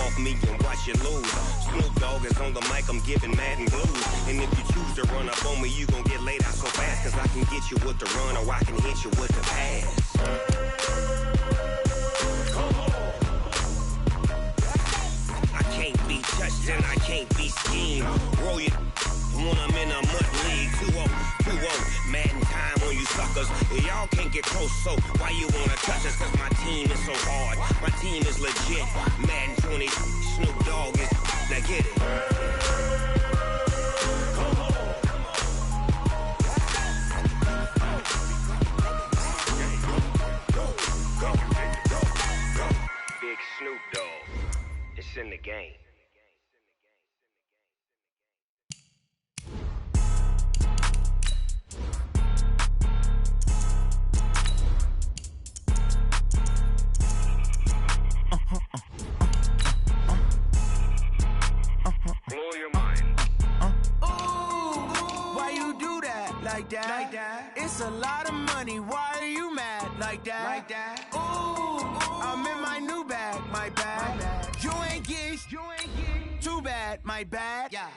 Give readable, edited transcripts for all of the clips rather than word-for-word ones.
off me and watch you lose. Snoop Dogg is on the mic, I'm giving Madden blues. And if you choose to run up on me, you gon' get laid out so fast. Cause I can get you with the run or I can hit you with the pass. I can't be touched and I can't be schemed. Roll you when I'm in a mud league. 2-0, 2-0, Madden time on you suckers. Y'all can't get close, so why you wanna touch us? Cause my team is so hard, my team is legit. Madden 20, Snoop Dogg is, now get it. Big Snoop Dogg, it's in the game. Blow your mind. Ooh, why you do that like that? Like that? It's a lot of money. Why are you mad like that? Like that? Ooh, I'm in my new bag, my bag. You ain't getting too bad, my bad. Yeah.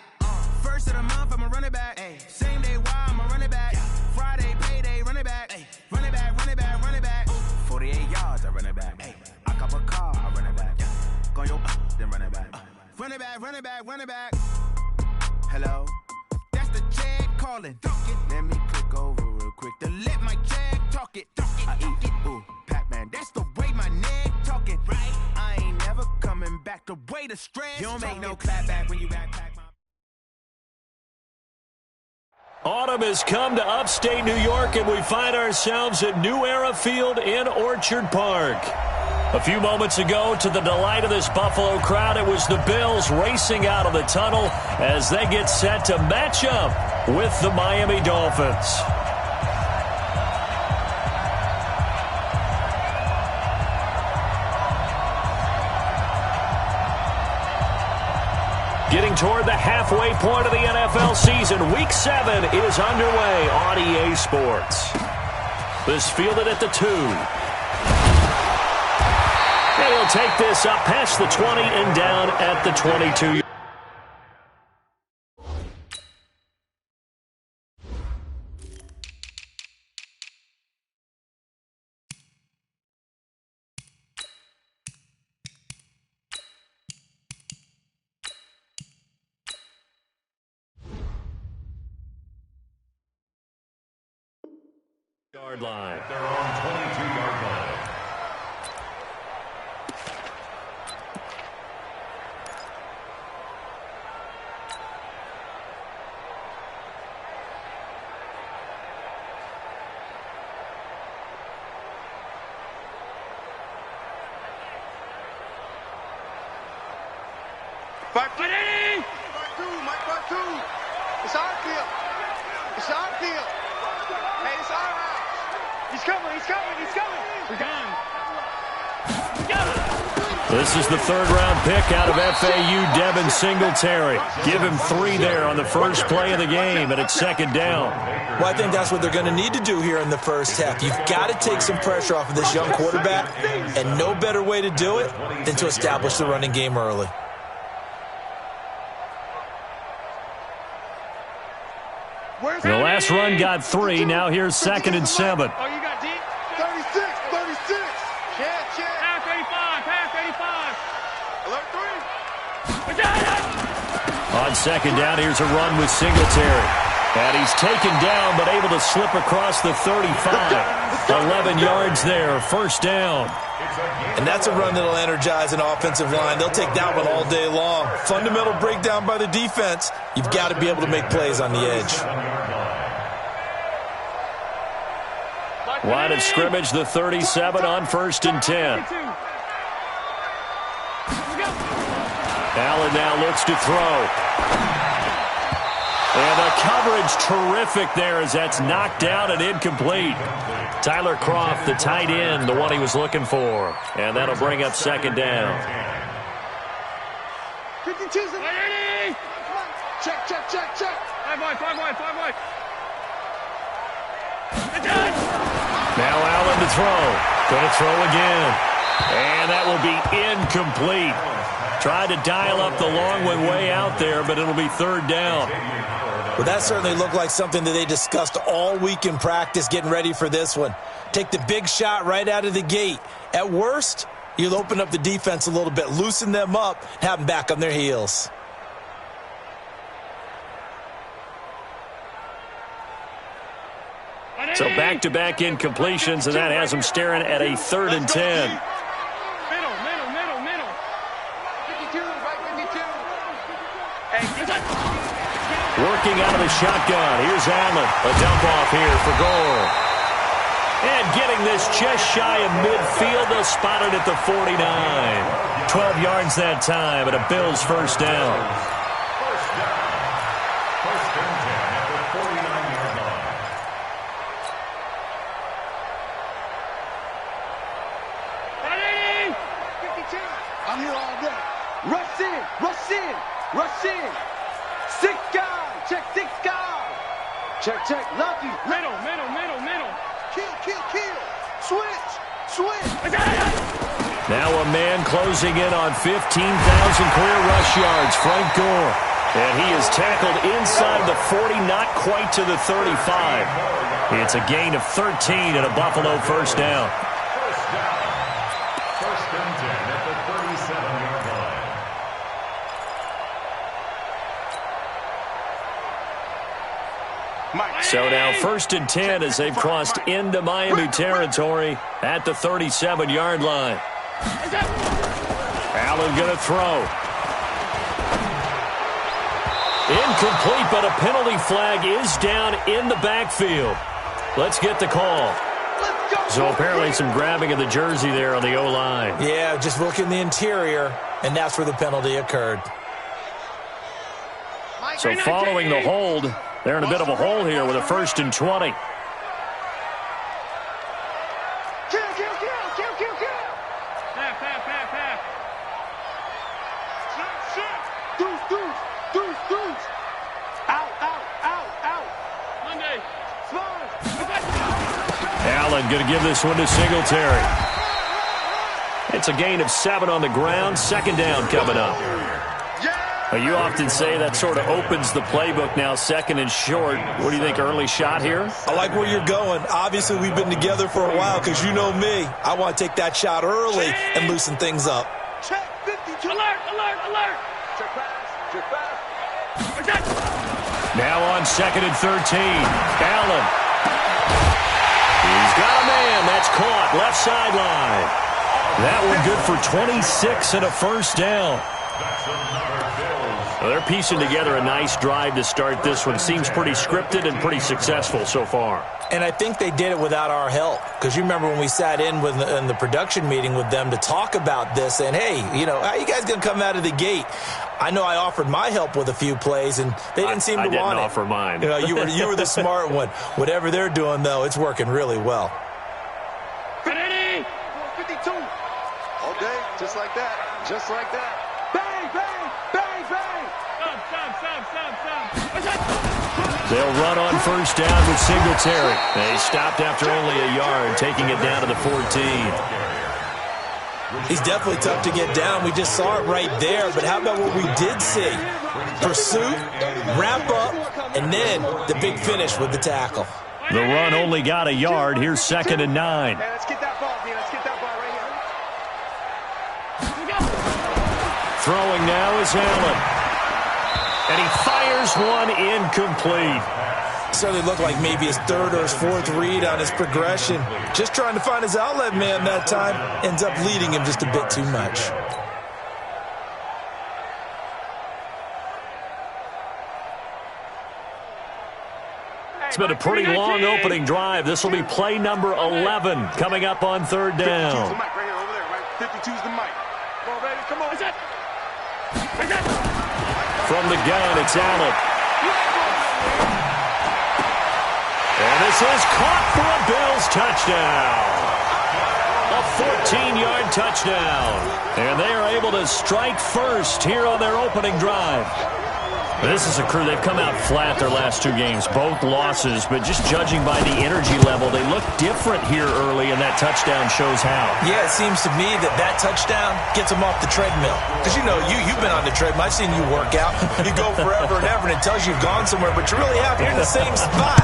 First of the month, I'ma run it back. Ay. Same day, why I'ma run it back. Yeah. Friday, payday, run it back. Ay. Run it back, run it back, run it back. 48 yards, I run it back. Ay. I cop a car, I run it back. Yeah. Go your then run it back. Run it back, run it back, run it back. Hello? That's the check calling. Let me click over real quick to let my check talk it. I eat it. Ooh, Pac-Man, that's the way my neck talking. Right? I ain't never coming back the way the stress. You don't make no clap back when you backpack my... Autumn has come to upstate New York, and we find ourselves at New Era Field in Orchard Park. A few moments ago, to the delight of this Buffalo crowd, it was the Bills racing out of the tunnel as they get set to match up with the Miami Dolphins. Getting toward the halfway point of the NFL season, Week 7 is underway on EA Sports. This fielded at the 2. And he'll take this up past the 20 and down at the 22. Yard line. They're on 22-yard line. Mike, it's our field. It's our field. Hey, it's our house. He's coming. We're done. This is the third-round pick out of FAU, Devin Singletary. Give him 3 there on the first play of the game, and it's second down. Well, I think that's what they're going to need to do here in the first half. You've got to take some pressure off of this young quarterback, and no better way to do it than to establish the running game early. The last run got 3. Now here's 2nd and 7. Oh, you got deep? 36. Check. Pass 85. Alert 3. We got it! On second down, here's a run with Singletary. And he's taken down, but able to slip across the 35. 11 yards there, first down. And that's a run that'll energize an offensive line. They'll take that one all day long. Fundamental breakdown by the defense. You've got to be able to make plays on the edge. Line of scrimmage, the 37 on 1st and 10. Allen now looks to throw. And the coverage terrific there as that's knocked down and incomplete. Tyler Kroft, the tight end, the one he was looking for. And that'll bring up second down. 52. Check. 5 wide. Now Allen to throw. Going to throw again. And that will be incomplete. Tried to dial up the long one way out there, but it'll be third down. Well, that certainly looked like something that they discussed all week in practice getting ready for this one. Take the big shot right out of the gate. At worst, you'll open up the defense a little bit, loosen them up, have them back on their heels. So back-to-back incompletions, and that has them staring at a 3rd and 10. Middle. 52, right 52. Working out of the shotgun. Here's Allen. A dump off here for Gore. And getting this just shy of midfield. They'll spot it at the 49. 12 yards that time, and a Bills first down. First and 10 at the 49-yard line. Ready? 52. I'm here all day. Rush in. 6 guys. Check 6 guys. Check. Lucky. Middle. Kill. Switch. Now a man closing in on 15,000 career rush yards, Frank Gore. And he is tackled inside the 40, not quite to the 35. It's a gain of 13 and a Buffalo first down. First and 10 at the 37-yard line. So now 1st and 10 as they've crossed into Miami territory at the 37-yard line. Allen going to throw. Incomplete, but a penalty flag is down in the backfield. Let's get the call. So apparently some grabbing of the jersey there on the O-line. Yeah, just look in the interior, and that's where the penalty occurred. So following the hold, they're in a bit of a hole here with a 1st and 20. Kill. Pass. Deuce. Out. Monday. Allen going to give this one to Singletary. It's a gain of 7 on the ground. 2nd down coming up. You often say that sort of opens the playbook now, 2nd and short. What do you think, early shot here? I like where you're going. Obviously, we've been together for a while because you know me. I want to take that shot early and loosen things up. Check 52. Alert. Check pass. Now on 2nd and 13. Allen. He's got a man. That's caught. Left sideline. That one good for 26 and a first down. Well, they're piecing together a nice drive to start this one. Seems pretty scripted and pretty successful so far. And I think they did it without our help. Because you remember when we sat in the production meeting with them to talk about this. And, hey, how are you guys going to come out of the gate? I know I offered my help with a few plays, and they didn't seem to want it. I didn't offer mine. You were the smart one. Whatever they're doing, though, it's working really well. Ready? 52. All day, just like that. Bang. Stop. They'll run on first down with Singletary. They stopped after only a yard, taking it down to the 14. He's definitely tough to get down. We just saw it right there. But how about what we did see? Pursuit, wrap up, and then the big finish with the tackle. The run only got a yard. Here's 2nd and 9. Let's get that ball, D. Let's get that ball right here. Throwing now is Allen. And he fires one incomplete. Certainly looked like maybe his 3rd or his 4th read on his progression. Just trying to find his outlet man that time. Ends up leading him just a bit too much. It's been a pretty long opening drive. This will be play number 11 coming up on 3rd down. 52's the mic right here, over there, right? 52's the mic. Come on, baby, come on. From the gun, it's Allen. And this is caught for a Bills touchdown. A 14-yard touchdown. And they are able to strike first here on their opening drive. This is a crew. They've come out flat their last two games, both losses, but just judging by the energy level, they look different here early, and that touchdown shows how. Yeah, it seems to me that touchdown gets them off the treadmill. Because, you've been on the treadmill. I've seen you work out. You go forever and ever, and it tells you you've gone somewhere, but you really have. You're in the same spot.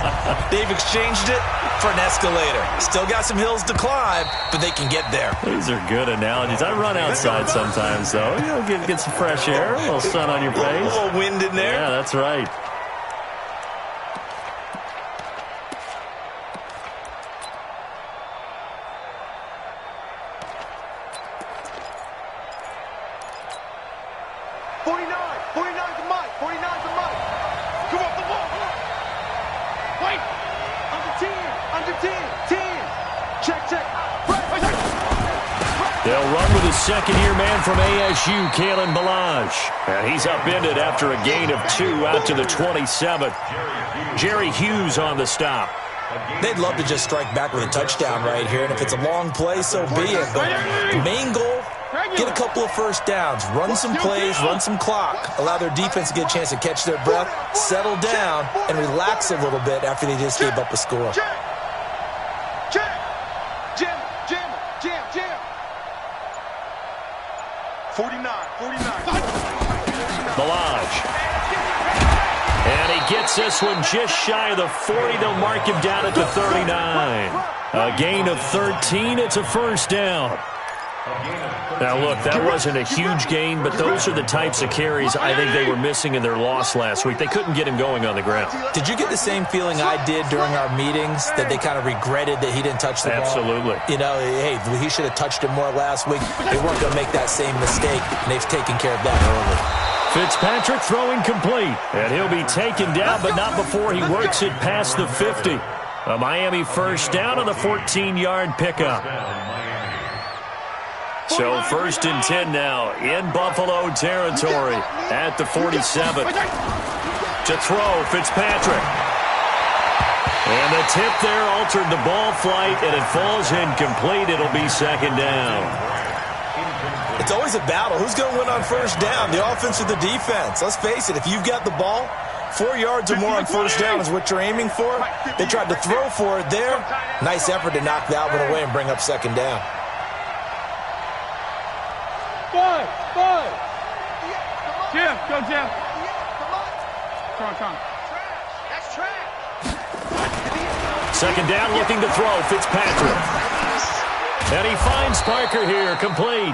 They've exchanged it for an escalator. Still got some hills to climb, but they can get there. These are good analogies. I run outside sometimes, though. Get some fresh air, a little sun on your face. A little wind in there. Yeah, that's right. They'll run with his second-year man from ASU, Kalen Balazs. And he's upended after a gain of 2 out to the 27. Jerry Hughes on the stop. They'd love to just strike back with a touchdown right here, and if it's a long play, so be it. But the main goal, get a couple of first downs, run some plays, run some clock, allow their defense to get a chance to catch their breath, settle down, and relax a little bit after they just gave up a score. Balazs. And he gets this one just shy of the 40. They'll mark him down at the 39. A gain of 13. It's a first down. Now, look, that wasn't a huge gain, but those are the types of carries I think they were missing in their loss last week. They couldn't get him going on the ground. Did you get the same feeling I did during our meetings, that they kind of regretted that he didn't touch the ball? Absolutely. Hey, he should have touched him more last week. They weren't going to make that same mistake, and they've taken care of that early. Fitzpatrick throwing complete, and he'll be taken down, but not before he works it past the 50. A Miami first down on the 14-yard pickup. So 1st and 10 now in Buffalo territory at the 47. To throw, Fitzpatrick. And the tip there altered the ball flight, and it falls incomplete. It'll be second down. It's always a battle. Who's going to win on first down, the offense or the defense? Let's face it, if you've got the ball, 4 yards or more on first down is what you're aiming for. They tried to throw for it there. Nice effort to knock that one away and bring up second down. Jim, go Jim. Come on. That's track. Second down, looking to throw, Fitzpatrick. And he finds Parker here, complete.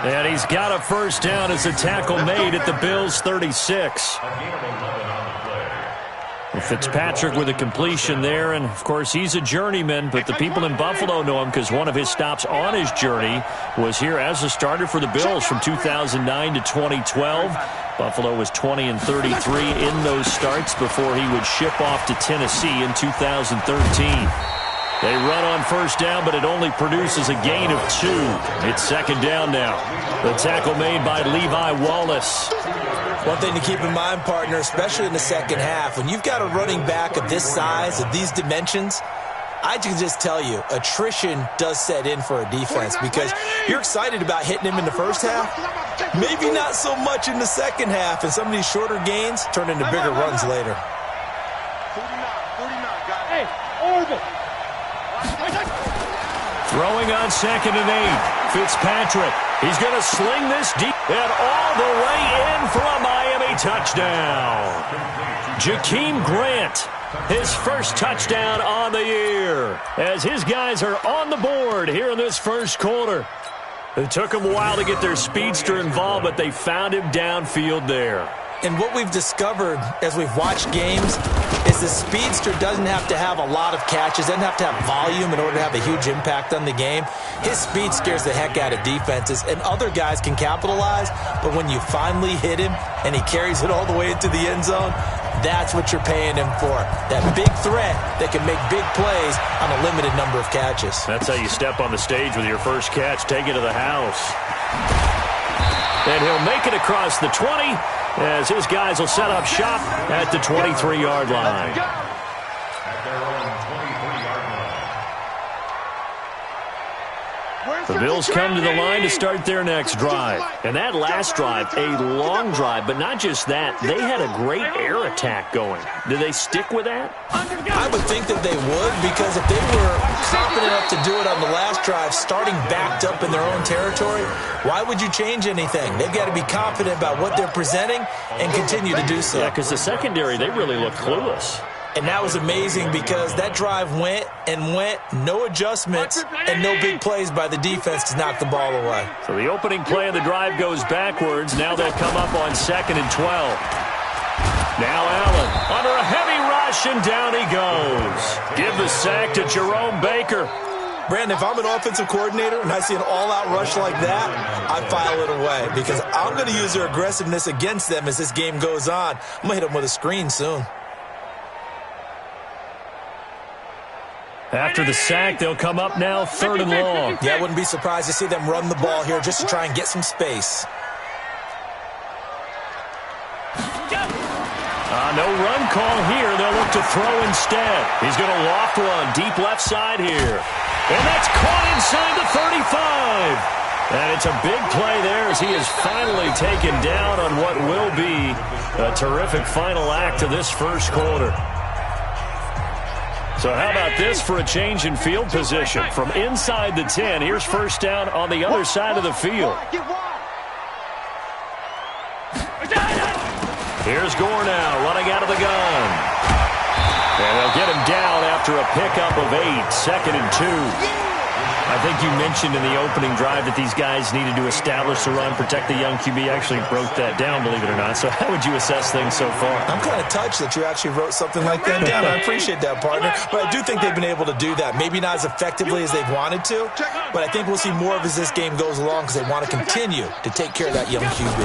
And he's got a first down as a tackle made at the Bills' 36. Fitzpatrick with a completion there, and of course he's a journeyman, but the people in Buffalo know him because one of his stops on his journey was here as a starter for the Bills from 2009 to 2012. Buffalo was 20-33 in those starts before he would ship off to Tennessee in 2013. They run on first down, but it only produces a gain of 2. It's second down now. The tackle made by Levi Wallace. One thing to keep in mind, partner, especially in the second half, when you've got a running back of this size, of these dimensions, I can just tell you, attrition does set in for a defense because you're excited about hitting him in the first half. Maybe not so much in the second half, and some of these shorter gains turn into bigger runs later. 49, got it. Hey, Orbit. Throwing on 2nd and 8. Fitzpatrick. He's going to sling this deep and all the way in for a Miami touchdown. Jakeem Grant, his first touchdown on the year, as his guys are on the board here in this first quarter. It took them a while to get their speedster involved, but they found him downfield there. And what we've discovered as we've watched games is the speedster doesn't have to have a lot of catches, doesn't have to have volume in order to have a huge impact on the game. His speed scares the heck out of defenses, and other guys can capitalize, but when you finally hit him and he carries it all the way into the end zone, that's what you're paying him for. That big threat that can make big plays on a limited number of catches. That's how you step on the stage with your first catch, take it to the house. And he'll make it across the 20 as his guys will set up shop at the 23-yard line. Where's The Bills come to the line to start their next drive. And that last drive, a long drive, but not just that. They had a great air attack going. Do they stick with that? I would think that they would, because if they were confident enough to do it on the last drive, starting backed up in their own territory, why would you change anything? They've got to be confident about what they're presenting and continue to do so. Yeah, because the secondary, they really looked clueless. And that was amazing because that drive went and went, no adjustments, and no big plays by the defense to knock the ball away. So the opening play of the drive goes backwards. Now they'll come up on 2nd and 12. Now Allen under a heavy rush, and down he goes. Give the sack to Jerome Baker. Brandon, if I'm an offensive coordinator and I see an all-out rush like that, I file it away because I'm going to use their aggressiveness against them as this game goes on. I'm going to hit them with a screen soon. After the sack, they'll come up now 3rd and long. Yeah, I wouldn't be surprised to see them run the ball here just to try and get some space. No run call here. They'll look to throw instead. He's going to loft one deep left side here. And that's caught inside the 35. And it's a big play there as he is finally taken down on what will be a terrific final act of this first quarter. So how about this for a change in field position? From inside the 10, here's first down on the other side of the field. Here's Gore now running out of the gun. And they'll get him down after a pickup of 8, 2nd and 2. I think you mentioned in the opening drive that these guys needed to establish the run, protect the young QB. Actually broke that down, believe it or not. So how would you assess things so far? I'm kind of touched that you actually wrote something like that down. I appreciate that, partner. But I do think they've been able to do that. Maybe not as effectively as they've wanted to, but I think we'll see more of as this game goes along because they want to continue to take care of that young QB.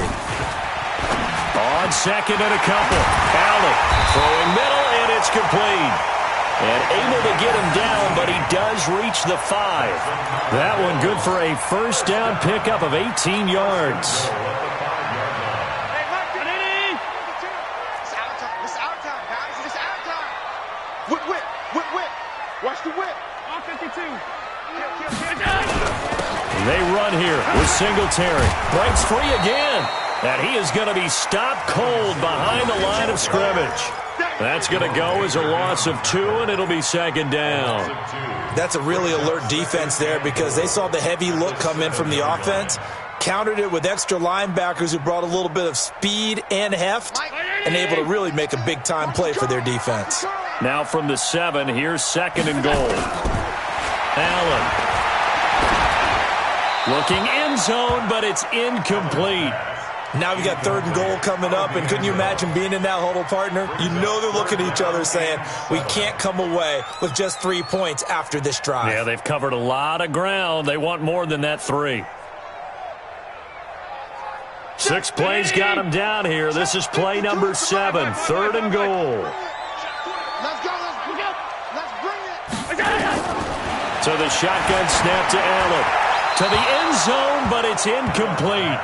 On 2nd and a couple. Allen throwing middle, and it's complete. And able to get him down, but he does reach the 5. That one good for a first down pickup of 18 yards. It's our time. It's our time, guys. It's our time. Whip. Watch the whip. On 52. They run here with Singletary. Breaks free again. And he is going to be stopped cold behind the line of scrimmage. That's going to go as a loss of 2, and it'll be 2nd down. That's a really alert defense there because they saw the heavy look come in from the offense, countered it with extra linebackers who brought a little bit of speed and heft, and able to really make a big-time play for their defense. Now from the 7, here's 2nd and goal. Allen looking end zone, but it's incomplete. Now we got 3rd and goal coming up, and couldn't you imagine being in that huddle, partner? You know they're looking at each other saying, we can't come away with just 3 points after this drive. Yeah, they've covered a lot of ground. They want more than that 3. 6 plays got him down here. This is play number 7, 3rd and goal. Let's go. Let's bring it. So the shotgun snap to Allen. To the end zone, but it's incomplete.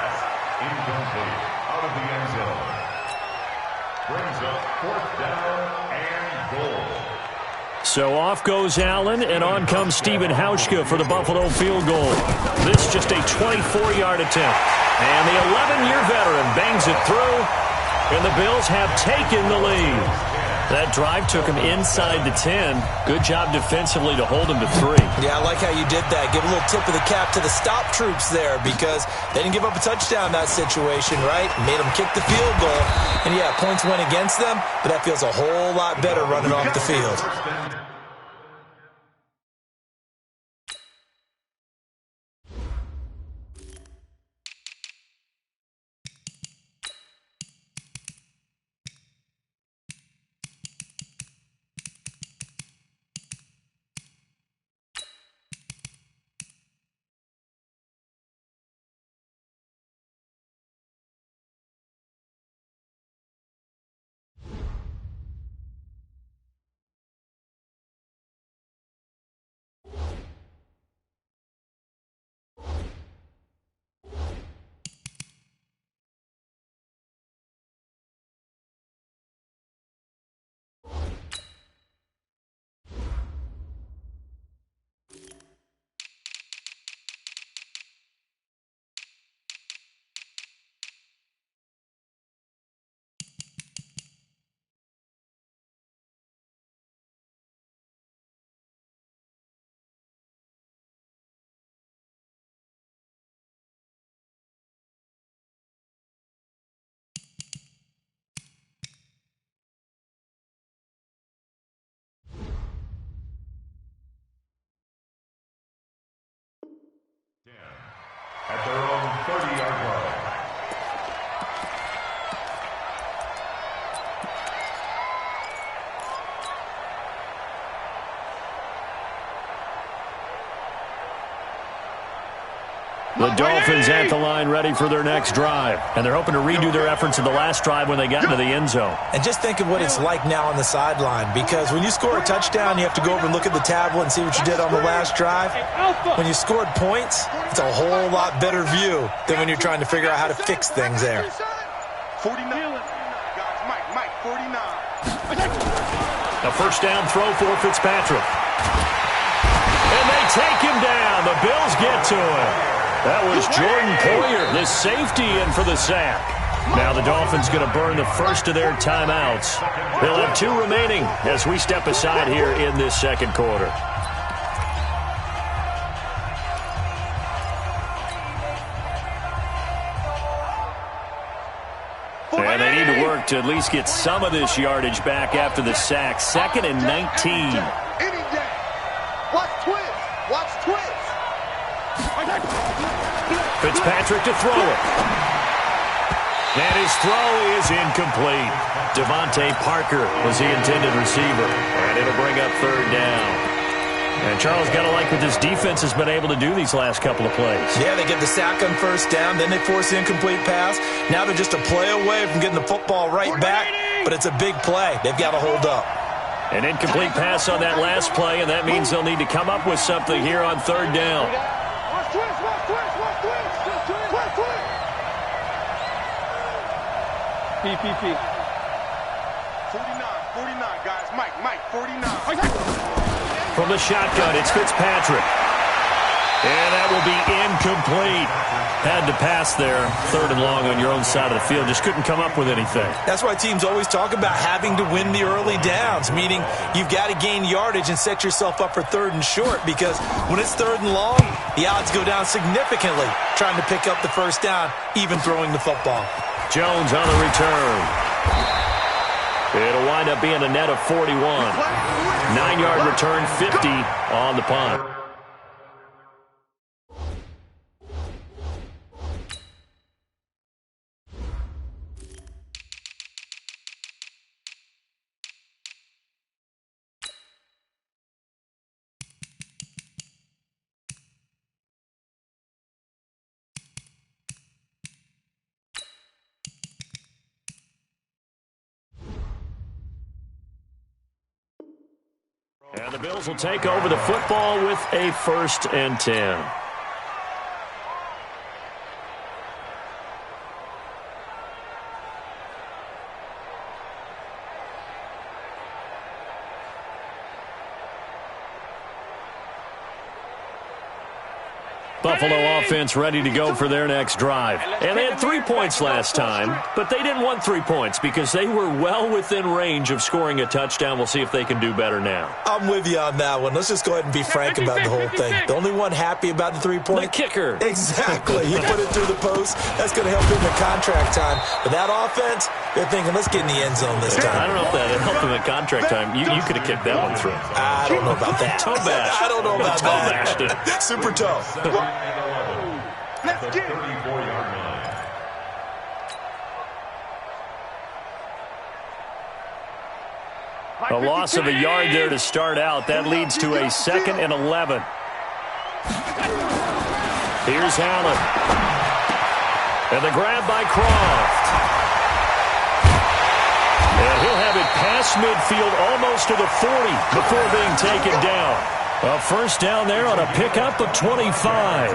Incomplete. Out of the end zone. Brings up 4th down and goal. So off goes Allen, and on comes Stephen Hauschka for the Buffalo field goal. This just a 24-yard attempt. And the 11-year veteran bangs it through, and the Bills have taken the lead. That drive took him inside the 10. Good job defensively to hold him to 3. Yeah, I like how you did that. Give a little tip of the cap to the stop troops there because they didn't give up a touchdown in that situation, right? Made them kick the field goal. And, yeah, points went against them, but that feels a whole lot better running off the field. The Dolphins at the line ready for their next drive. And they're hoping to redo their efforts in the last drive when they got into the end zone. And just think of what it's like now on the sideline, because when you score a touchdown, you have to go over and look at the tablet and see what you did on the last drive. When you scored points, it's a whole lot better view than when you're trying to figure out how to fix things there. 49. Mike, 49. A first down throw for Fitzpatrick. And they take him down. The Bills get to him. That was Jordan Poyer, the safety, in for the sack. Now the Dolphins going to burn the first of their timeouts. They'll have 2 remaining as we step aside here in this second quarter. And they need to work to at least get some of this yardage back after the sack. 2nd and 19. Watch twist. Fitzpatrick to throw it. And his throw is incomplete. Devontae Parker was the intended receiver. And it'll bring up 3rd down. And Charles, got to like what this defense has been able to do these last couple of plays. Yeah, they get the sack on first down, then they force the incomplete pass. Now they're just a play away from getting the football right back, but it's a big play. They've got to hold up. An incomplete pass on that last play, and that means they'll need to come up with something here on 3rd down. PPP. 49, guys. Mike, 49. From the shotgun, it's Fitzpatrick. And that will be incomplete. Had to pass there, 3rd and long on your own side of the field. Just couldn't come up with anything. That's why teams always talk about having to win the early downs, meaning you've got to gain yardage and set yourself up for 3rd and short, because when it's 3rd and long, the odds go down significantly trying to pick up the first down, even throwing the football. Jones on the return. It'll wind up being a net of 41. 9-yard return, 50 on the punt. And the Bills will take over the football with a 1st and 10. Buffalo offense ready to go for their next drive. And they had 3 points last time, but they didn't want 3 points because they were well within range of scoring a touchdown. We'll see if they can do better now. I'm with you on that one. Let's just go ahead and be frank about the whole thing. The only one happy about the 3-point? The kicker. Exactly. He put it through the post. That's going to help him in contract time. But that offense, they're thinking, let's get in the end zone this time. I don't know if that helped him in contract time. You could have kicked that one through. I don't know about that. Toe bash. I don't know about toe bashed it. Super toe. Let's get it. 34-yard line. A loss of a yard there to start out. That leads to a 2nd and 11. Here's Allen. And the grab by Croft. And he'll have it past midfield almost to the 40 before being taken down. A first down there on a pickup of 25.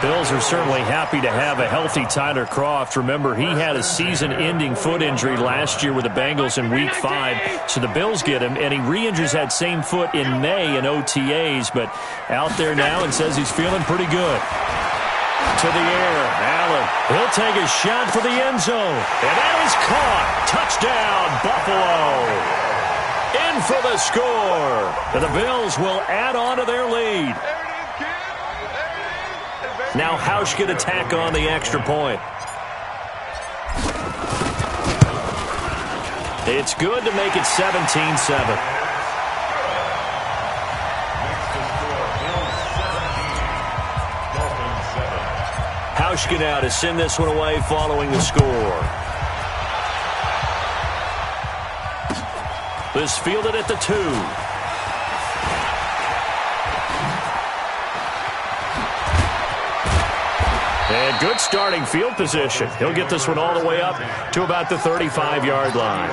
Bills are certainly happy to have a healthy Tyler Croft. Remember, he had a season-ending foot injury last year with the Bengals in Week 5. So the Bills get him, and he re-injures that same foot in May in OTAs. But out there now and says he's feeling pretty good. To the air, Allen. He'll take a shot for the end zone. And that is caught. Touchdown, Buffalo. In for the score. And the Bills will add on to their lead. Now Hausch can attack on the extra point. It's good to make it 17-7. Hauschka now to send this one away following the score. This fielded at the 2. And good starting field position. He'll get this one all the way up to about the 35-yard line.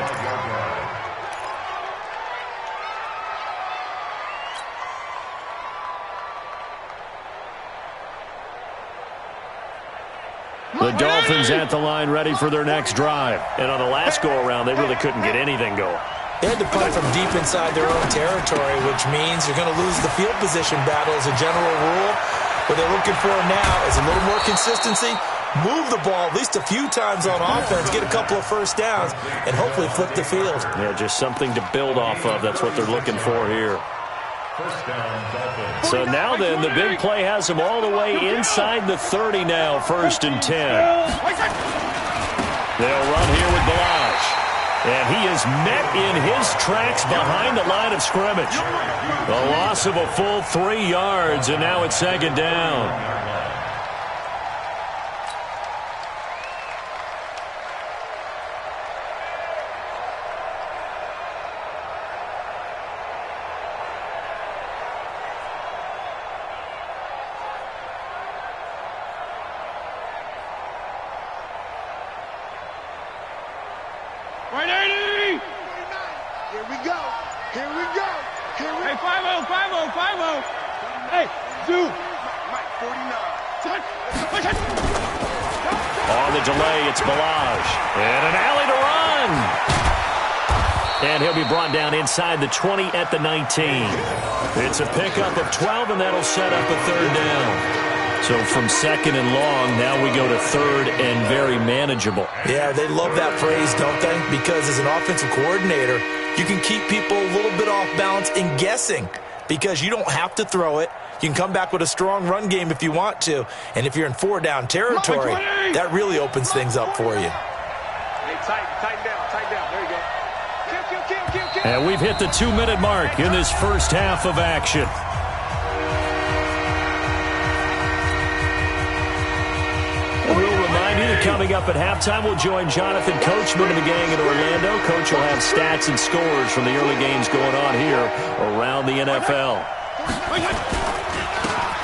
The Dolphins at the line ready for their next drive. And on the last go-around, they really couldn't get anything going. They had to punt from deep inside their own territory, which means you're going to lose the field position battle as a general rule. What they're looking for now is a little more consistency, move the ball at least a few times on offense, get a couple of first downs, and hopefully flip the field. Yeah, just something to build off of. That's what they're looking for here. So now then, the big play has them all the way inside the 30 now, 1st and 10. They'll run here with Balaj. And he is met in his tracks behind the line of scrimmage. A loss of a full 3 yards, and now it's 2nd down. On the delay, it's Balaj. And an alley to run. And he'll be brought down inside the 20 at the 19. It's a pickup of 12, and that'll set up a 3rd down. So from 2nd and long, now we go to 3rd and very manageable. Yeah, they love that phrase, don't they? Because as an offensive coordinator, you can keep people a little bit off balance and guessing because you don't have to throw it. You can come back with a strong run game if you want to. And if you're in 4-down territory, that really opens things up for you. Hey, tighten down. There you go. Kill. And we've hit the 2-minute mark in this first half of action. And we'll remind you that coming up at halftime, we'll join Jonathan Coachman and the gang in Orlando. Coach will have stats and scores from the early games going on here around the NFL.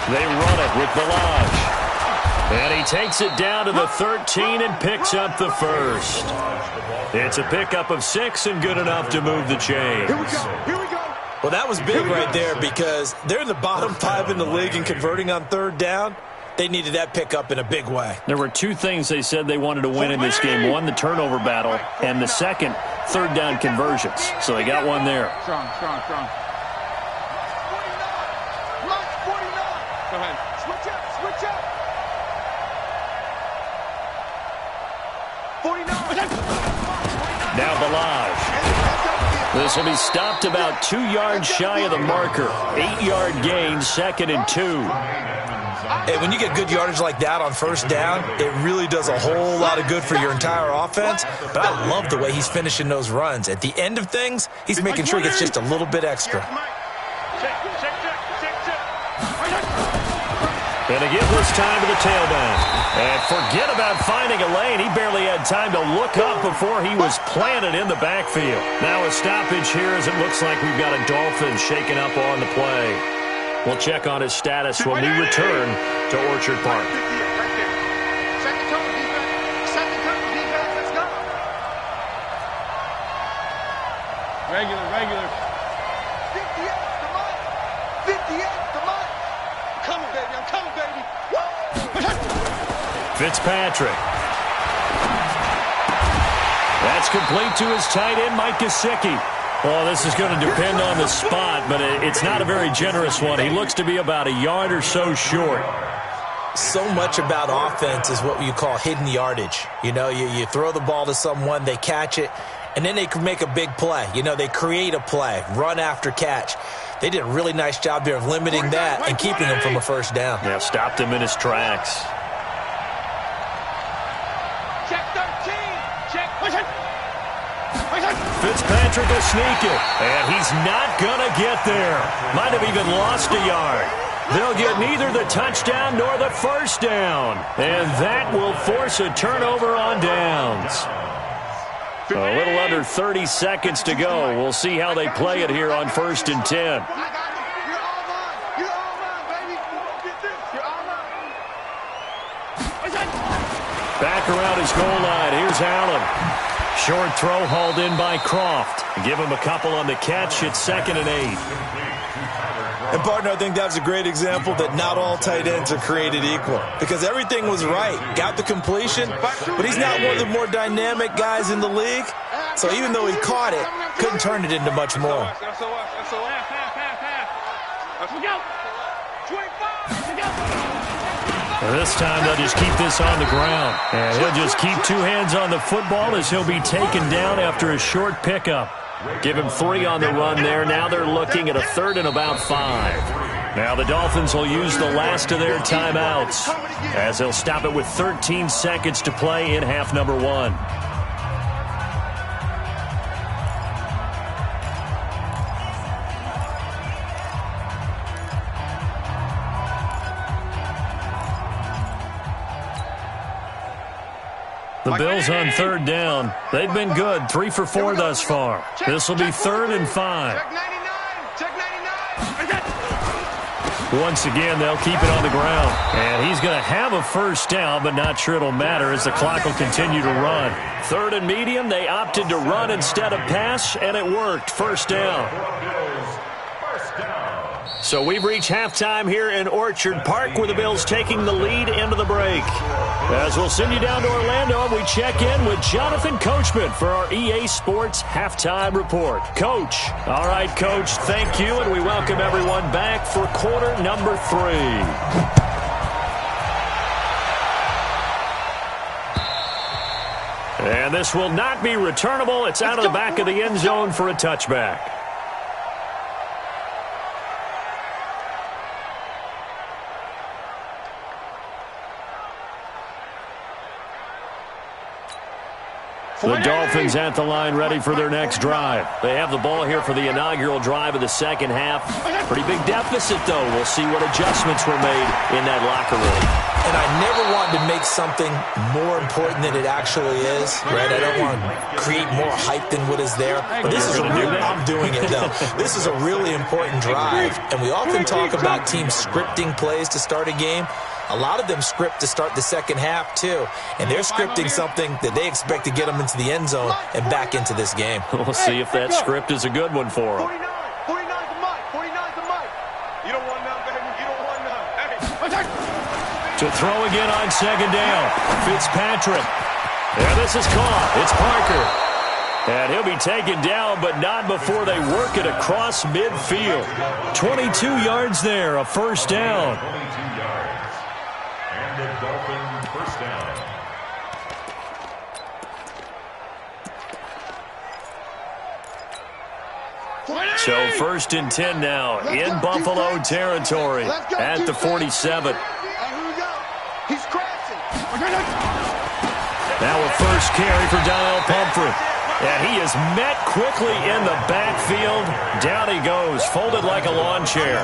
They run it with Balaj. And he takes it down to the 13 and picks up the 1st. It's a pickup of 6 and good enough to move the chains. Here we go. Well, that was big right there because they're in the bottom 5 in the league and converting on 3rd down. They needed that pickup in a big way. There were 2 things they said they wanted to win in this game. One, the turnover battle, and the second, 3rd down conversions. So they got one there. Strong. Go ahead. Switch up. 49. Now Balaj. This will be stopped about 2 yards shy of the marker. 8-yard gain, 2nd and 2. Hey, when you get good yardage like that on 1st down, it really does a whole lot of good for your entire offense. But I love the way he's finishing those runs. At the end of things, he's making sure he gets just a little bit extra. And to give this time to the tailback. And forget about finding a lane. He barely had time to look up before he was planted in the backfield. Now a stoppage here as it looks like we've got a Dolphin shaken up on the play. We'll check on his status when we return to Orchard Park. Regular. 58, come on. 58, come on. I'm coming, baby. Woo! Fitzpatrick. That's complete to his tight end, Mike Gesicki. Well, this is going to depend on the spot, but it's not a very generous one. He looks to be about a yard or so short. So much about offense is what you call hidden yardage. You know, you throw the ball to someone, they catch it, and then they can make a big play. You know, they create a play, run after catch. They did a really nice job there of limiting that and keeping him from a 1st down. Yeah, stopped him in his tracks. Check 13. Check. Fitzpatrick will sneak it, and he's not going to get there. Might have even lost a yard. They'll get neither the touchdown nor the 1st down, and that will force a turnover on downs. A little under 30 seconds to go. We'll see how they play it here on 1st and 10. You're all mine, baby. Get this. You're all mine. Back around his goal line. Here's Allen. Short throw hauled in by Croft. Give him a couple on the catch. It's 2nd and 8. And, partner, I think that's a great example that not all tight ends are created equal because everything was right. Got the completion, but he's not one of the more dynamic guys in the league. So even though he caught it, couldn't turn it into much more. This time they'll just keep this on the ground. And he'll just keep 2 hands on the football as he'll be taken down after a short pickup. Give him 3 on the run there. Now they're looking at a 3rd and about 5. Now the Dolphins will use the last of their timeouts as they'll stop it with 13 seconds to play in half number 1. The Bills on 3rd down. They've been good, 3 for 4 thus far. This will be 3rd and 5. Once again, they'll keep it on the ground. And he's going to have a first down, but not sure it'll matter as the clock will continue to run. 3rd and medium, they opted to run instead of pass, and it worked. First down. So we've reached halftime here in Orchard Park with the Bills taking the lead into the break. As we'll send you down to Orlando and we check in with Jonathan Coachman for our EA Sports Halftime Report. Coach. All right, Coach, thank you, and we welcome everyone back for quarter number 3. And this will not be returnable. It's out of the back of the end zone for a touchback. The Dolphins at the line ready for their next drive. They have the ball here for the inaugural drive of the second half. Pretty big deficit, though. We'll see what adjustments were made in that locker room. And I never wanted to make something more important than it actually is, right? I don't want to create more hype than what is there. But this is I'm doing it, though. This is a really important drive. And we often talk about teams scripting plays to start a game. A lot of them script to start the second half, too. And they're scripting something that they expect to get them into the end zone and back into this game. We'll see if that script is a good one for them. 49's the mic. 49's the mic. You don't want none, baby. You don't want none. Hey. To throw again on second down. Fitzpatrick. And this is caught. It's Parker. And he'll be taken down, but not before they work it across midfield. 22 yards there, a first down. 22 yards. And the Dolphin first down. So 1st and 10 now in Buffalo territory at the 47. He's crashing. Now a first carry for Donnell Pumphrey. And he is met quickly in the backfield. Down he goes, folded like a lawn chair.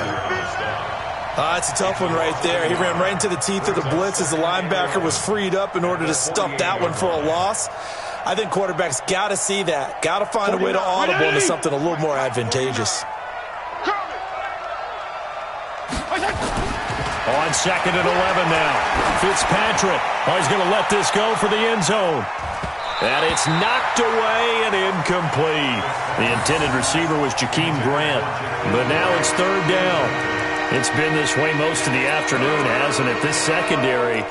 It's a tough one right there. He ran right into the teeth of the blitz as the linebacker was freed up in order to stuff that one for a loss. I think quarterbacks got to see that. Got to find a way to audible into something a little more advantageous. On 2nd and 11 now. Fitzpatrick. Oh, he's going to let this go for the end zone. And it's knocked away and incomplete. The intended receiver was Jakeem Grant. But now it's 3rd down. It's been this way most of the afternoon, hasn't it? This secondary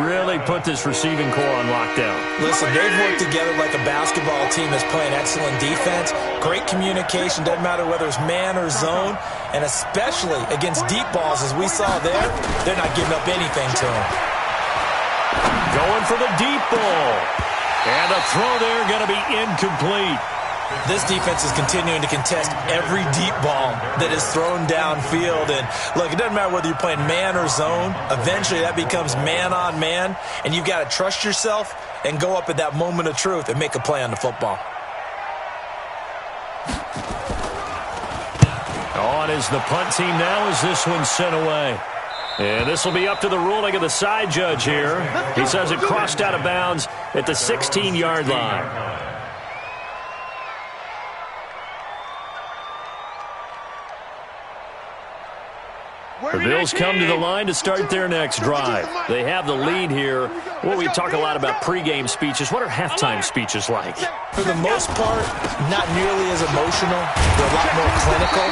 really put this receiving core on lockdown. Listen, they've worked together like a basketball team that's playing excellent defense. Great communication, doesn't matter whether it's man or zone. And especially against deep balls, as we saw there, they're not giving up anything to them. Going for the deep ball. And a throw there going to be incomplete. This defense is continuing to contest every deep ball that is thrown downfield. And, look, it doesn't matter whether you're playing man or zone. Eventually that becomes man on man, and you've got to trust yourself and go up at that moment of truth and make a play on the football. On is the punt team now as this one's sent away. And this will be up to the ruling of the side judge here. He says it crossed out of bounds at the 16-yard line. The Bills come to the line to start their next drive. They have the lead here. Well, we talk a lot about pregame speeches. What are halftime speeches like? For the most part, not nearly as emotional. They're a lot more clinical.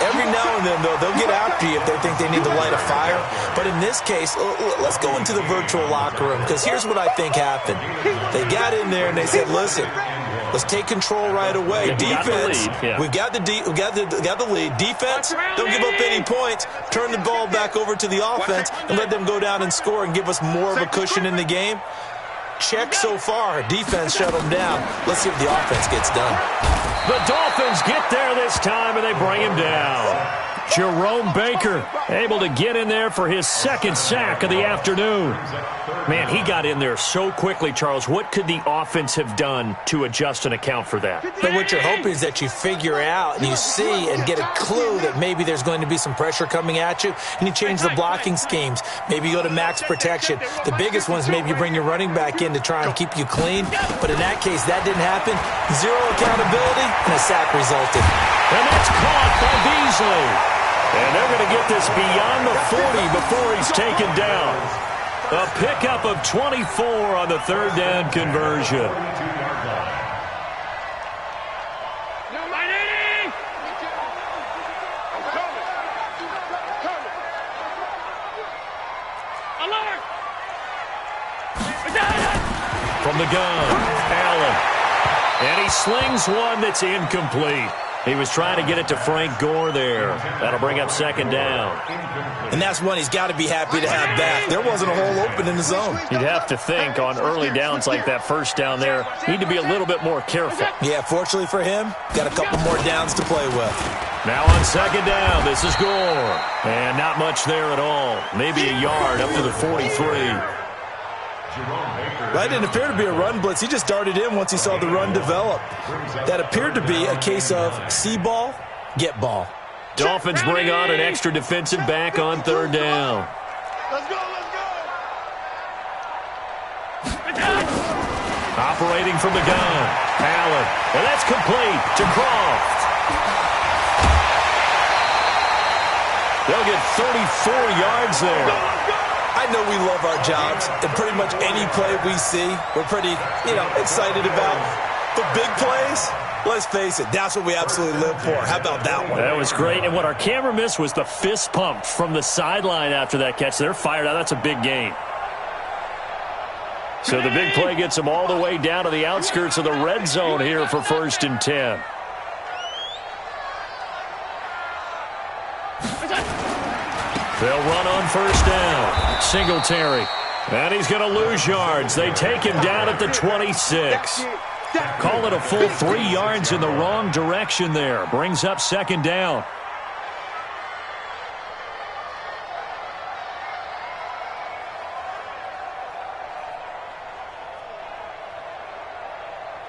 Every now and then, though, they'll get after you if they think they need to light a fire. But in this case, let's go into the virtual locker room, because here's what I think happened. They got in there and they said, listen, let's take control right away. Defense, we've got the lead. Defense, don't give up any points. Turn the ball back over to the offense and let them go down and score and give us more of a cushion in the game. Check so far. Defense shut them down. Let's see if the offense gets done. The Dolphins get there this time, and they bring him down. Jerome Baker able to get in there for his second sack of the afternoon. Man, he got in there so quickly, Charles. What could the offense have done to adjust and account for that? But what you're hoping is that you figure out and you see and get a clue that maybe there's going to be some pressure coming at you, and you change the blocking schemes. Maybe you go to max protection. The biggest one is maybe you bring your running back in to try and keep you clean. But in that case, that didn't happen. Zero accountability, and a sack resulted. And that's caught by Beasley. And they're going to get this beyond the 40 before he's taken down. A pickup of 24 on the third down conversion. From the gun, Allen. And he slings one that's incomplete. He was trying to get it to Frank Gore there. That'll bring up second down. And that's one he's got to be happy to have back. There wasn't a hole open in the zone. You'd have to think on early downs like that first down there, need to be a little bit more careful. Yeah, fortunately for him, got a couple more downs to play with. Now on second down, this is Gore. And not much there at all. Maybe a yard up to the 43. That didn't appear to be a run blitz. He just darted in once he saw the run develop. That appeared to be a case of see ball, get ball. Dolphins bring on an extra defensive back on third down. Let's go, let's go. Operating from the gun, Allen. And that's complete to Croft. They'll get 34 yards there. I know we love our jobs, and pretty much any play we see, we're pretty, excited about. But big plays, let's face it, that's what we absolutely live for. How about that one? That was great, and what our camera missed was the fist pump from the sideline after that catch. They're fired out. That's a big gain. So the big play gets them all the way down to the outskirts of the red zone here for 1st and 10. They'll run on first down. Singletary. And he's going to lose yards. They take him down at the 26. Call it a full 3 yards in the wrong direction there. Brings up second down.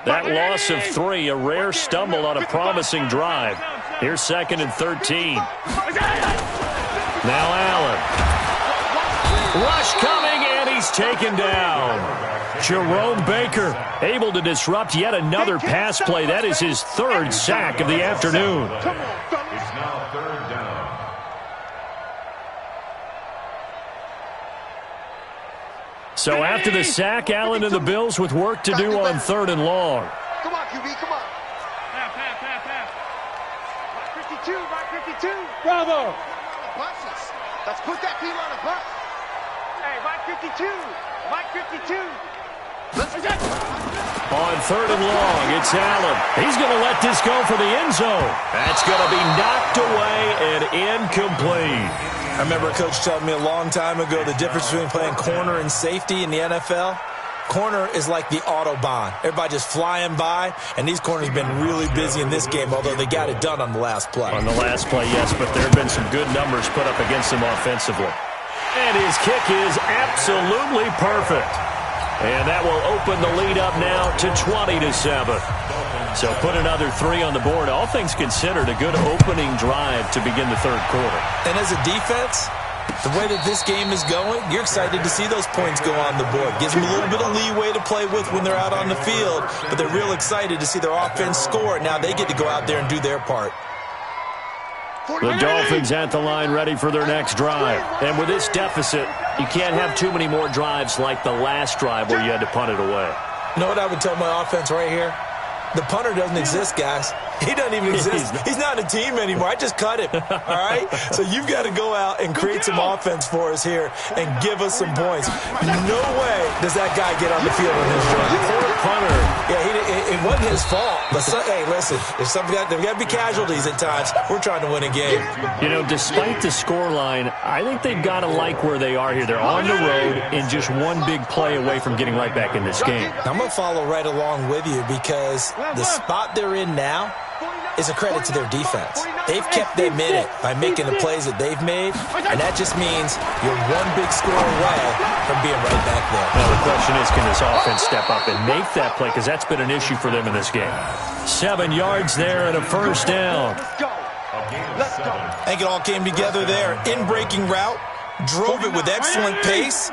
That loss of 3, a rare stumble on a promising drive. Here's 2nd and 13. Now Allen. Rush coming, and he's taken down. Jerome Baker able to disrupt yet another pass play. That is his 3rd sack of the afternoon. It's now 3rd down. So after the sack, Allen and the Bills with work to do on 3rd and long. Come on, QB, come on. Pass. Right 52. Bravo. Buses. Let's put that team on a bus. Hey, Mike 52. On 3rd and long, it's Allen. He's going to let this go for the end zone. That's going to be knocked away and incomplete. I remember a coach telling me a long time ago the difference between playing corner and safety in the NFL. Corner is like the Autobahn. Everybody just flying by, and these corners have been really busy in this game, although they got it done on the last play. On the last play, yes, but there have been some good numbers put up against him offensively. And his kick is absolutely perfect. And that will open the lead up now to 20-7. So put another 3 on the board. All things considered, a good opening drive to begin the 3rd quarter. And as a defense, the way that this game is going, you're excited to see those points go on the board. Gives them a little bit of leeway to play with when they're out on the field, but they're real excited to see their offense score. Now they get to go out there and do their part. The Dolphins at the line ready for their next drive. And with this deficit, you can't have too many more drives like the last drive where you had to punt it away. You know what I would tell my offense right here? The punter doesn't exist, guys. He doesn't even exist. He's not a team anymore. I just cut him, all right? So you've got to go out and create some offense for us here and give us some points. No way does that guy get on the field on this drive. Poor punter. Yeah, it wasn't his fault. But, hey, listen, there's got to be casualties at times. We're trying to win a game. You know, despite the scoreline, I think they've got to like where they are here. They're on the road and just one big play away from getting right back in this game. I'm going to follow right along with you because the spot they're in now is a credit to their defense. They've kept them in it by making the plays that they've made, and that just means you're one big score away from being right back there. Now the question is, can this offense step up and make that play? Because that's been an issue for them in this game. 7 yards there and a first down. I think it all came together there. In-breaking route, drove it with excellent pace.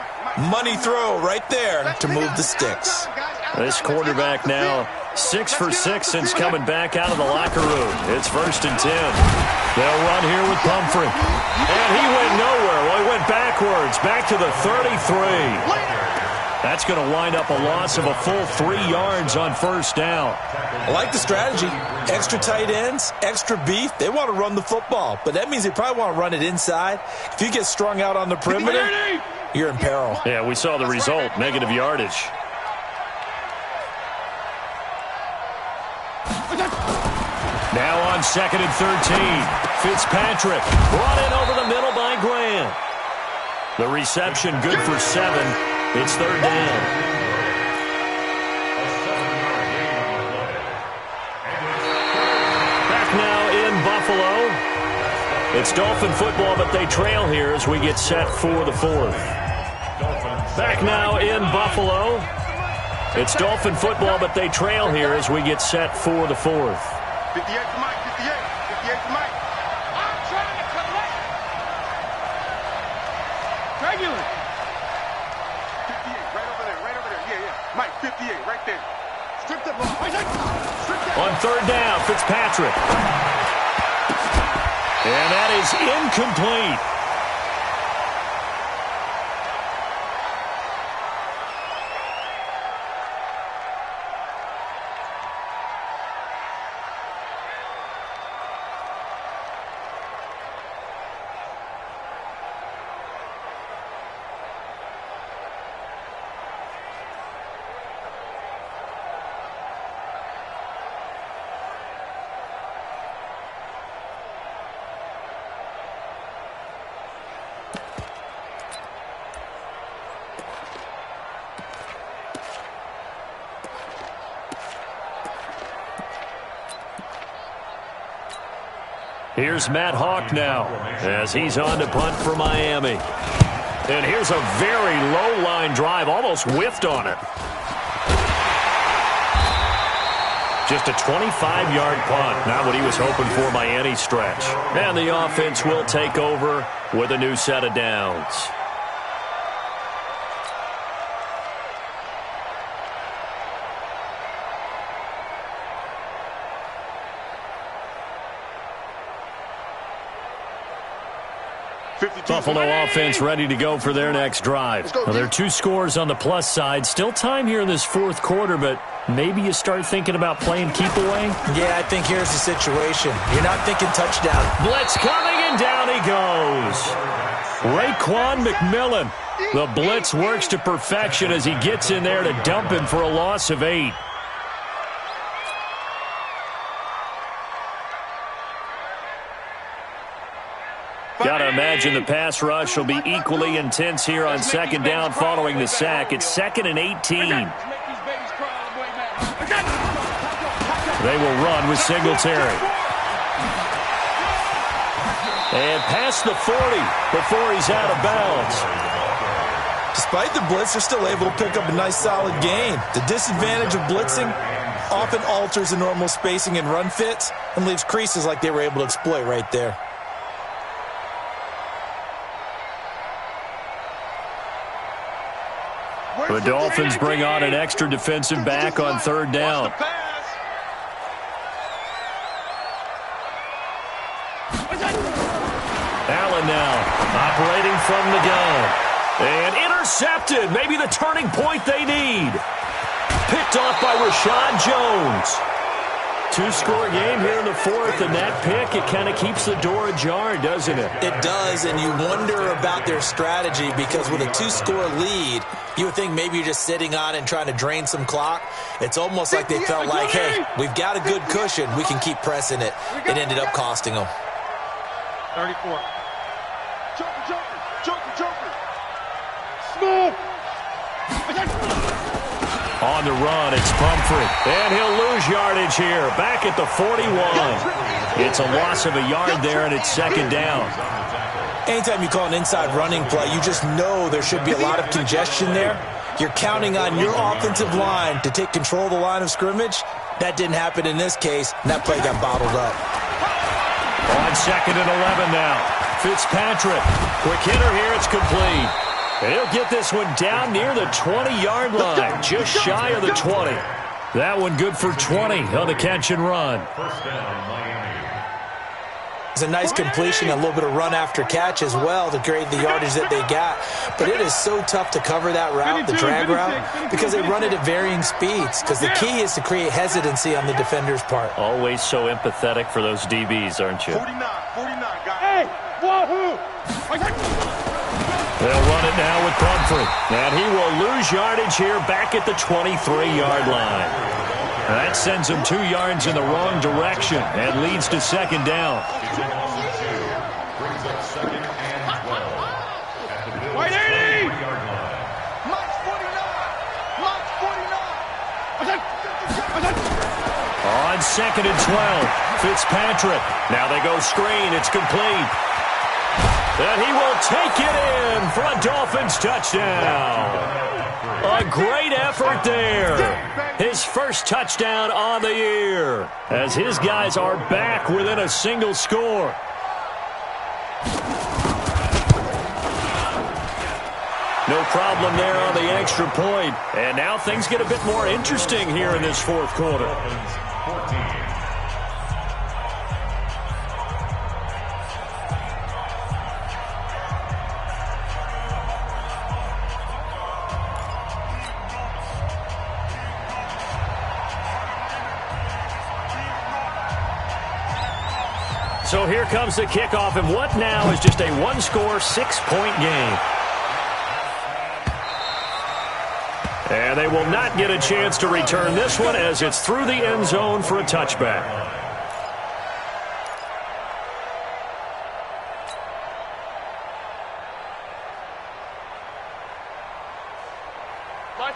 Money throw right there to move the sticks. This quarterback now 6 for 6 since coming back out of the locker room. It's 1st and 10. They'll run here with Pumphrey. And he went nowhere. Well, he went backwards, back to the 33. That's going to wind up a loss of a full 3 yards on first down. I like the strategy. Extra tight ends, extra beef. They want to run the football, but that means they probably want to run it inside. If you get strung out on the perimeter, you're in peril. Yeah, we saw the result, negative yardage. Now on 2nd and 13. Fitzpatrick brought in over the middle by Graham. The reception good for 7. It's 3rd down. Back now in Buffalo. It's Dolphin football, but they trail here as we get set for the 4th. Back now in Buffalo. It's Dolphin football, but they trail here as we get set for the 4th. 58 to Mike, 58 to Mike. I'm trying to collect. Regular. 58, right over there. Yeah. Mike, 58, right there. Strip the ball. On 3rd down, Fitzpatrick. And that is incomplete. Here's Matt Hawk now as he's on to punt for Miami. And here's a very low line drive, almost whiffed on it. Just a 25-yard punt, not what he was hoping for by any stretch. And the offense will take over with a new set of downs. Buffalo offense ready to go for their next drive. Well, there are 2 scores on the plus side. Still time here in this 4th quarter, but maybe you start thinking about playing keep away? Yeah, I think here's the situation. You're not thinking touchdown. Blitz coming, and down he goes. Raekwon McMillan. The blitz works to perfection as he gets in there to dump him for a loss of 8. Got to imagine the pass rush will be equally intense here on 2nd down following the sack. It's 2nd and 18. They will run with Singletary. And past the 40 before he's out of bounds. Despite the blitz, they're still able to pick up a nice solid gain. The disadvantage of blitzing often alters the normal spacing and run fits and leaves creases like they were able to exploit right there. The Dolphins bring on an extra defensive back on 3rd down. Operating from the gun. And intercepted. Maybe the turning point they need. Picked off by Rashad Jones. Two-score game here in the fourth, and that pick, it kind of keeps the door ajar, doesn't it? It does, and you wonder about their strategy because with a two-score lead, you would think maybe you're just sitting on and trying to drain some clock. It's almost like they felt like, hey, we've got a good cushion. We can keep pressing it. It ended up costing them. 34. Joker. Smooth. On the run, it's Pumphrey. And he'll lose yardage here. Back at the 41. It's a loss of a yard there, and it's second down. Anytime you call an inside running play, you just know there should be a lot of congestion there. You're counting on your offensive line to take control of the line of scrimmage. That didn't happen in this case, and that play got bottled up. On second and 11 now. Fitzpatrick. Quick hitter here. It's complete. And he'll get this one down near the 20-yard line, just shy of the 20. That one good for 20 on the catch and run. First down, Miami. It's a nice completion, a little bit of run after catch as well to create the yardage that they got. But it is so tough to cover that route, the drag route, because they run it at varying speeds. Because the key is to create hesitancy on the defender's part. Always so empathetic for those DBs, aren't you? 49, guys. Hey, wahoo! They'll run it now with Pumphrey. And he will lose yardage here back at the 23-yard line. That sends him 2 yards in the wrong direction and leads to second down. Brings up second and 12. At the Bills' 180! 3-yard line. March 49! On second and 12, Fitzpatrick. Now they go screen. It's complete. And he will take it in for a Dolphins touchdown. A great effort there. His first touchdown on the year as his guys are back within a single score. No problem there on the extra point. And now things get a bit more interesting here in this fourth quarter. 14. So here comes the kickoff, and what now is just a one-score, 6-point game. And they will not get a chance to return this one as it's through the end zone for a touchback.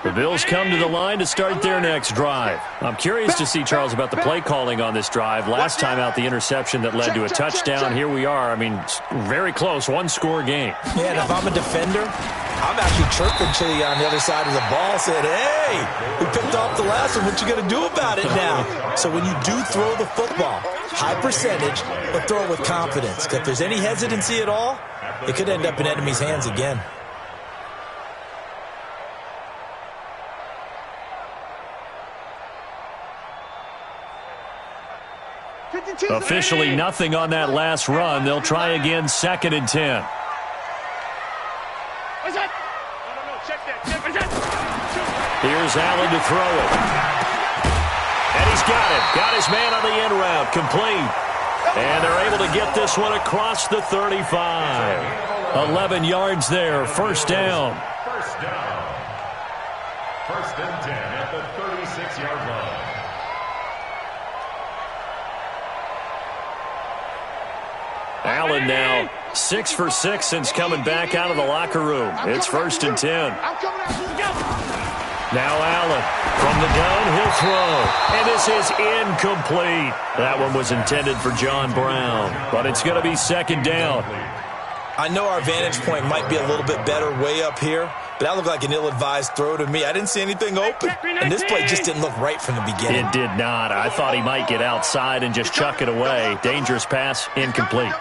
The Bills come to the line to start their next drive. I'm curious to see, Charles, about the play calling on this drive. Last time out, the interception that led to a touchdown. Here we are. I mean, very close, one-score game. Yeah, and if I'm a defender, I'm actually chirping to you on the other side of the ball, saying, hey, we picked off the last one. What you going to do about it now? So when you do throw the football, high percentage, but throw it with confidence. Because if there's any hesitancy at all, it could end up in enemy's hands again. Officially nothing on that last run. They'll try again, second and 10. Here's Allen to throw it. And he's got it. Got his man on the end route. Complete. And they're able to get this one across the 35. 11 yards there. First down. First down. First and 10 at the 36-yard line. Allen now 6 for 6 since coming back out of the locker room. It's first and 10. Now Allen from the gun, he'll throw. And this is incomplete. That one was intended for John Brown, but it's going to be second down. I know our vantage point might be a little bit better way up here, but that looked like an ill-advised throw to me. I didn't see anything open, and this play just didn't look right from the beginning. It did not. I thought he might get outside and just chuck it away. Dangerous pass, incomplete.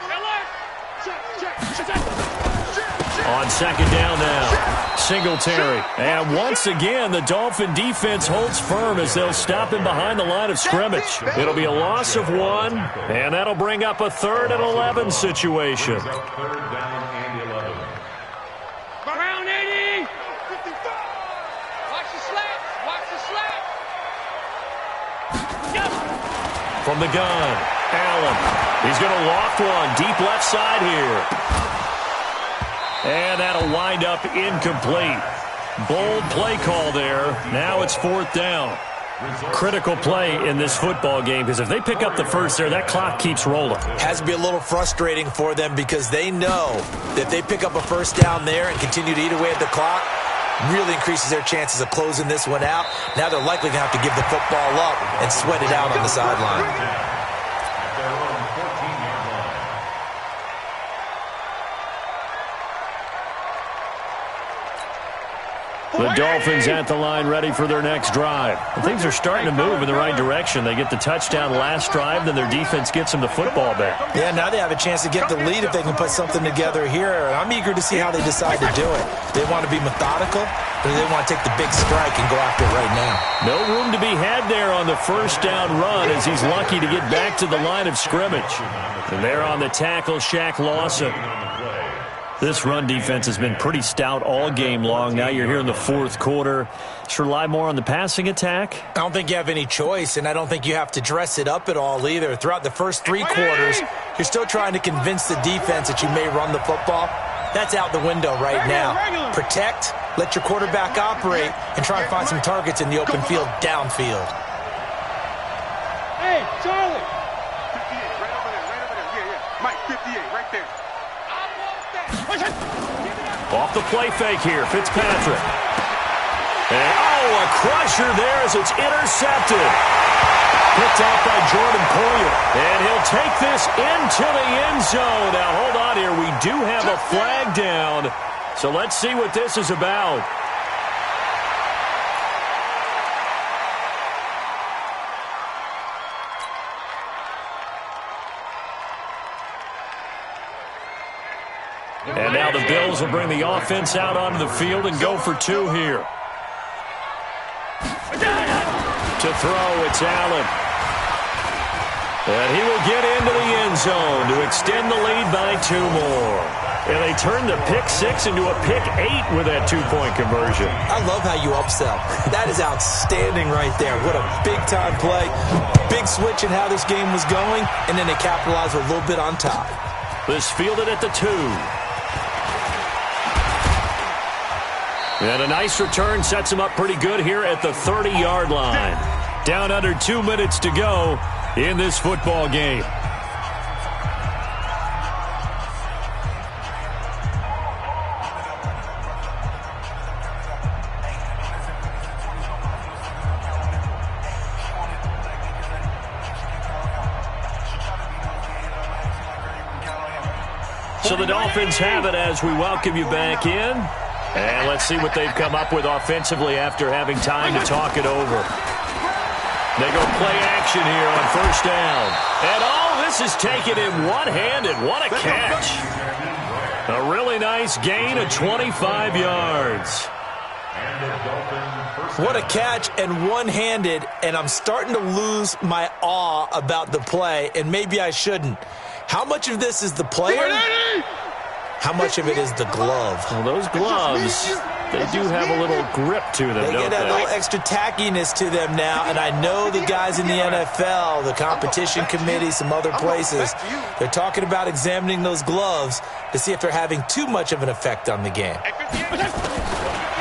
On second down now, Singletary. And once again, the Dolphin defense holds firm as they'll stop him behind the line of scrimmage. It'll be a loss of 1, and that'll bring up a 3rd and 11 situation. Third down and 11. From the gun, Allen. He's going to loft one deep left side here. And that'll wind up incomplete. Bold play call there. Now it's 4th down. Critical play in this football game because if they pick up the first there, that clock keeps rolling. Has to be a little frustrating for them because they know that if they pick up a first down there and continue to eat away at the clock, really increases their chances of closing this one out. Now they're likely going to have to give the football up and sweat it out on the sideline. The Dolphins at the line ready for their next drive. And things are starting to move in the right direction. They get the touchdown last drive, then their defense gets them the football back. Yeah, now they have a chance to get the lead if they can put something together here. And I'm eager to see how they decide to do it. They want to be methodical, or they want to take the big strike and go after it right now. No room to be had there on the first down run as he's lucky to get back to the line of scrimmage. And there on the tackle, Shaq Lawson. This run defense has been pretty stout all game long. Now you're here in the 4th quarter. Should rely more on the passing attack? I don't think you have any choice, and I don't think you have to dress it up at all either. Throughout the first 3 quarters, you're still trying to convince the defense that you may run the football. That's out the window right now. Protect, let your quarterback operate, and try and find some targets in the open field downfield. Hey, Charlie! 58, right over there. Yeah. Mike, 58, right there. Off the play fake here, Fitzpatrick. And, a crusher there as it's intercepted. Picked off by Jordan Poyer. And he'll take this into the end zone. Now, hold on here. We do have a flag down. So let's see what this is about. And now the Bills will bring the offense out onto the field and go for 2 here. To throw, it's Allen. And he will get into the end zone to extend the lead by 2 more. And they turn the pick 6 into a pick 8 with that 2-point conversion. I love how you upsell. That is outstanding right there. What a big-time play. Big switch in how this game was going, and then they capitalized a little bit on top. This fielded at the 2. And a nice return sets him up pretty good here at the 30-yard line. Down under 2 minutes to go in this football game. So the Dolphins have it as we welcome you back in. And let's see what they've come up with offensively after having time to talk it over. They go play action here on first down. And this is taken in one-handed. What a catch. A really nice gain of 25 yards. What a catch and one-handed, and I'm starting to lose my awe about the play, and maybe I shouldn't. How much of this is the player? How much of it is the glove? Well, those gloves, they do have a little grip to them, don't they? They get a little extra tackiness to them now, and I know the guys in the NFL, the competition committee, some other places, they're talking about examining those gloves to see if they're having too much of an effect on the game.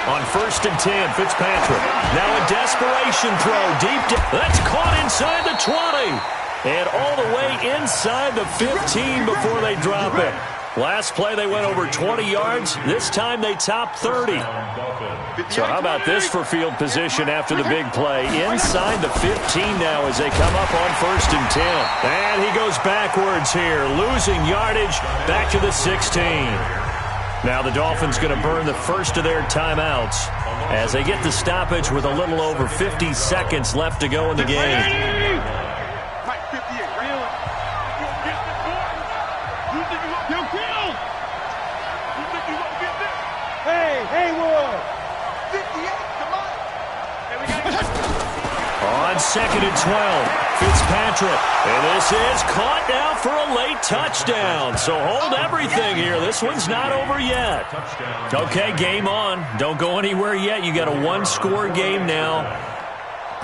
On first and 10, Fitzpatrick. Now a desperation throw deep down. That's caught inside the 20. And all the way inside the 15 before they drop it. Last play, they went over 20 yards. This time, they topped 30. So how about this for field position after the big play? Inside the 15 now as they come up on first and 10. And he goes backwards here, losing yardage back to the 16. Now the Dolphins going to burn the first of their timeouts as they get the stoppage with a little over 50 seconds left to go in the game. On second and 12, Fitzpatrick. And this is caught now for a late touchdown. So hold everything here. This one's not over yet. Okay, game on. Don't go anywhere yet. You got a 1-score game now.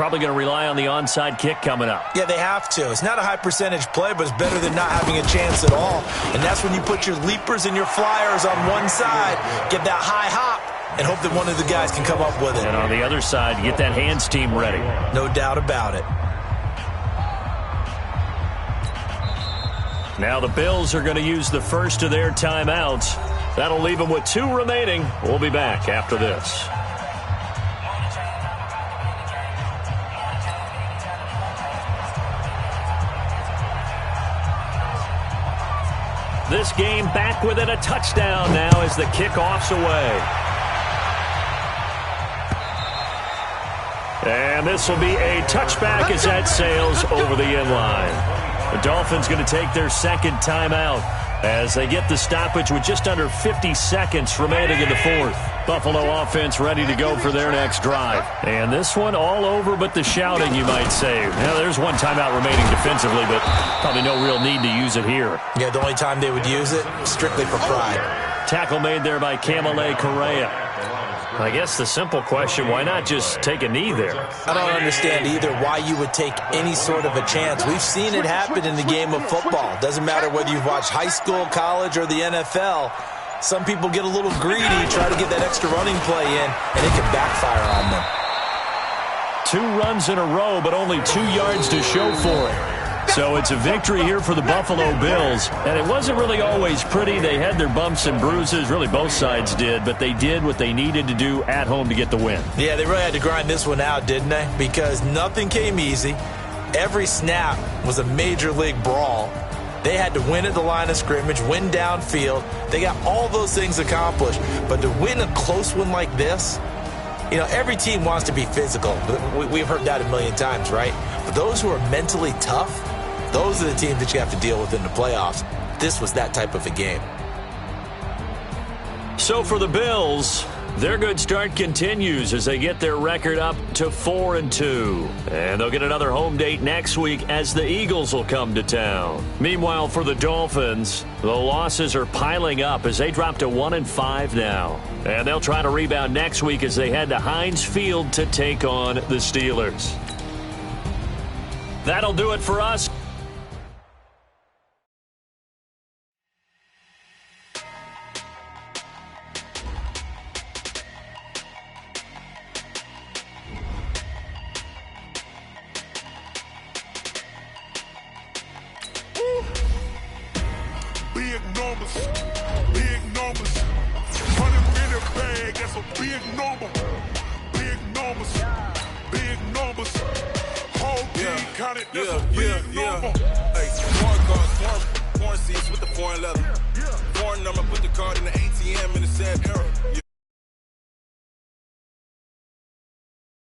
probably going to rely on the onside kick coming up. Yeah, they have to. It's not a high percentage play, but it's better than not having a chance at all. And that's when you put your leapers and your flyers on one side, get that high hop, and hope that one of the guys can come up with it. And on the other side, get that hands team ready. No doubt about it. Now the Bills are going to use the first of their timeouts. That'll leave them with 2 remaining. We'll be back after this. This game back within a touchdown now as the kickoff's away. And this will be a touchback as that sails over the end line. The Dolphins going to take their second timeout as they get the stoppage with just under 50 seconds remaining in the fourth. Buffalo offense ready to go for their next drive. And this one all over but the shouting, you might say. Now, there's one timeout remaining defensively, but probably no real need to use it here. Yeah, the only time they would use it, strictly for pride. Tackle made there by Kamale Correa. I guess the simple question, why not just take a knee there? I don't understand either why you would take any sort of a chance. We've seen it happen in the game of football. Doesn't matter whether you've watched high school, college, or the NFL. Some people get a little greedy, try to get that extra running play in, and it can backfire on them. 2 runs in a row, but only 2 yards to show for it. So it's a victory here for the Buffalo Bills. And it wasn't really always pretty. They had their bumps and bruises. Really, both sides did. But they did what they needed to do at home to get the win. Yeah, they really had to grind this one out, didn't they? Because nothing came easy. Every snap was a major league brawl. They had to win at the line of scrimmage, win downfield. They got all those things accomplished. But to win a close one like this, you know, every team wants to be physical. We've heard that a million times, right? But those who are mentally tough, those are the teams that you have to deal with in the playoffs. This was that type of a game. So for the Bills, their good start continues as they get their record up to 4-2. And they'll get another home date next week as the Eagles will come to town. Meanwhile, for the Dolphins, the losses are piling up as they drop to 1-5 now. And they'll try to rebound next week as they head to Heinz Field to take on the Steelers. That'll do it for us. Big numbers. 100 in a bag, that's a big number. Big numbers. Whole team counted, that's a big number. Hey, foreign cars, foreign seats with the foreign leather. Foreign number, put the card in the ATM in the sad era.